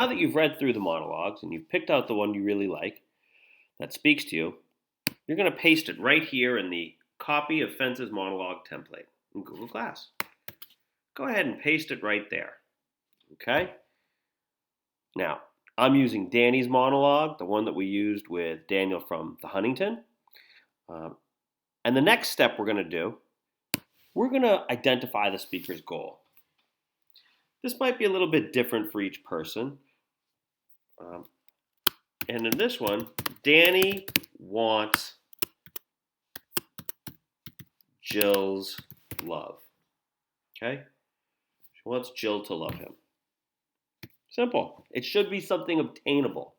Now that you've read through the monologues and you've picked out the one you really like that speaks to you, you're going to paste it right here in the copy of Fence's monologue template in Google Class. Go ahead and paste it right there. Okay? Now, I'm using Danny's monologue, the one that we used with Daniel from the Huntington. And the next step we're going to do, we're going to identify the speaker's goal. This might be a little bit different for each person. And in this one, Danny wants Jill's love. Okay? She wants Jill to love him. Simple. It should be something obtainable,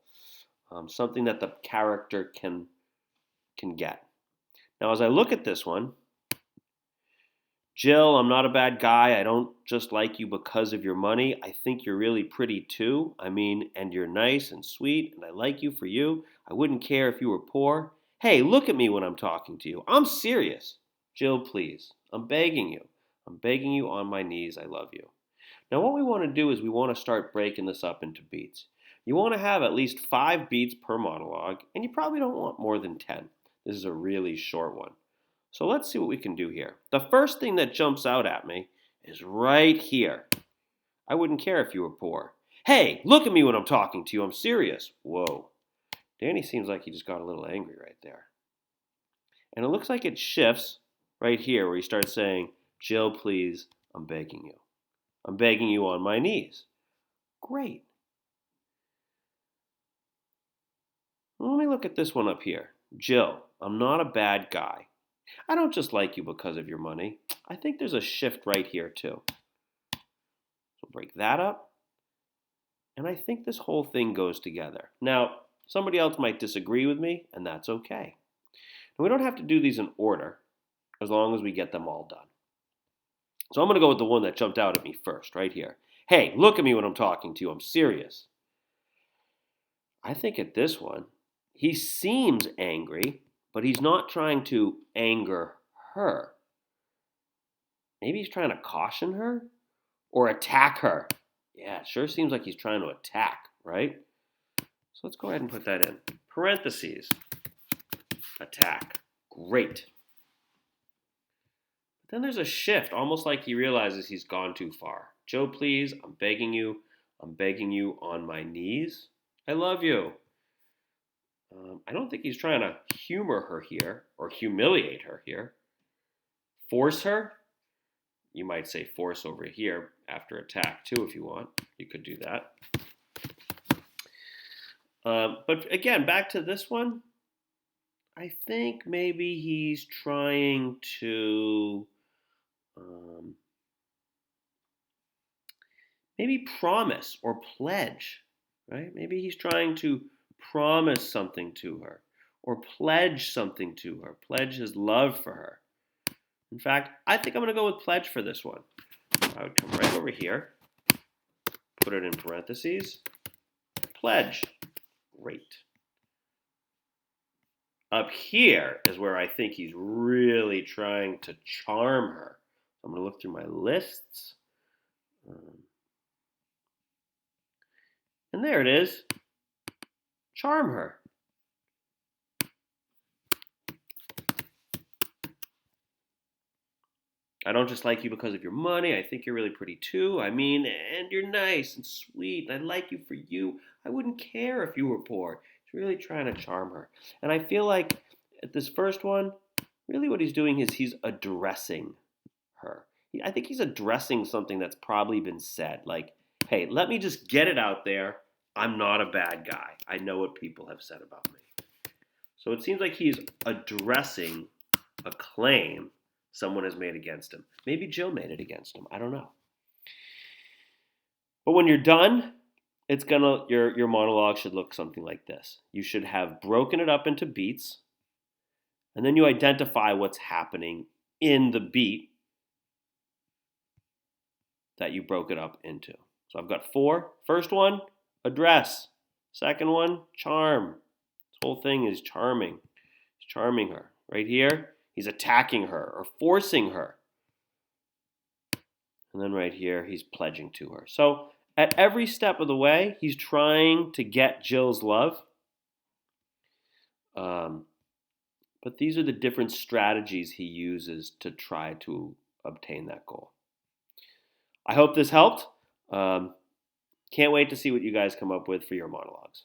something that the character can get. Now, as I look at this one, Jill, I'm not a bad guy. I don't just like you because of your money. I think you're really pretty too. And you're nice and sweet, and I like you for you. I wouldn't care if you were poor. Hey, look at me when I'm talking to you. I'm serious. Jill, please. I'm begging you. I'm begging you on my knees. I love you. Now, what we want to do is we want to start breaking this up into beats. You want to have at least 5 beats per monologue, and you probably don't want more than 10. This is a really short one. So let's see what we can do here. The first thing that jumps out at me is right here. I wouldn't care if you were poor. Hey, look at me when I'm talking to you. I'm serious. Whoa. Danny seems like he just got a little angry right there. And it looks like it shifts right here where he starts saying, Jill, please, I'm begging you. I'm begging you on my knees. Great. Let me look at this one up here. Jill, I'm not a bad guy. I don't just like you because of your money. I think there's a shift right here too. So break that up. And I think this whole thing goes together. Now, somebody else might disagree with me, and that's okay. And we don't have to do these in order as long as we get them all done. So I'm going to go with the one that jumped out at me first, right here. Hey, look at me when I'm talking to you. I'm serious. I think at this one, he seems angry, but he's not trying to anger her. Maybe he's trying to caution her or attack her. Yeah, it sure seems like he's trying to attack, right? So let's go ahead and put that in. Parentheses. Attack. Great. But then there's a shift, almost like he realizes he's gone too far. Joe, please, I'm begging you. I'm begging you on my knees. I love you. I don't think he's trying to humor her here or humiliate her here. Force her. You might say force over here after attack too if you want. You could do that. But again, back to this one. I think maybe he's trying to maybe promise or pledge, right? Maybe he's trying to promise something to her or pledge something to her, pledge his love for her. In fact, I think I'm going to go with pledge for this one. I would come right over here, put it in parentheses, pledge. Great. Up here is where I think he's really trying to charm her. I'm going to look through my lists. And there it is. Charm her. I don't just like you because of your money. I think you're really pretty too. And you're nice and sweet. I like you for you. I wouldn't care if you were poor. He's really trying to charm her. And I feel like at this first one, really what he's doing is he's addressing her. I think he's addressing something that's probably been said. Like, hey, let me just get it out there. I'm not a bad guy. I know what people have said about me. So it seems like he's addressing a claim someone has made against him. Maybe Jill made it against him. I don't know. But when you're done, your monologue should look something like this. You should have broken it up into beats, and then you identify what's happening in the beat that you broke it up into. So I've got 4. First one, address. Second one, charm. This whole thing is charming. He's charming her. Right here, he's attacking her or forcing her. And then right here, he's pledging to her. So At every step of the way, he's trying to get Jill's love. Um, but these are the different strategies he uses to try to obtain that goal. I hope this helped. Um, can't wait to see what you guys come up with for your monologues.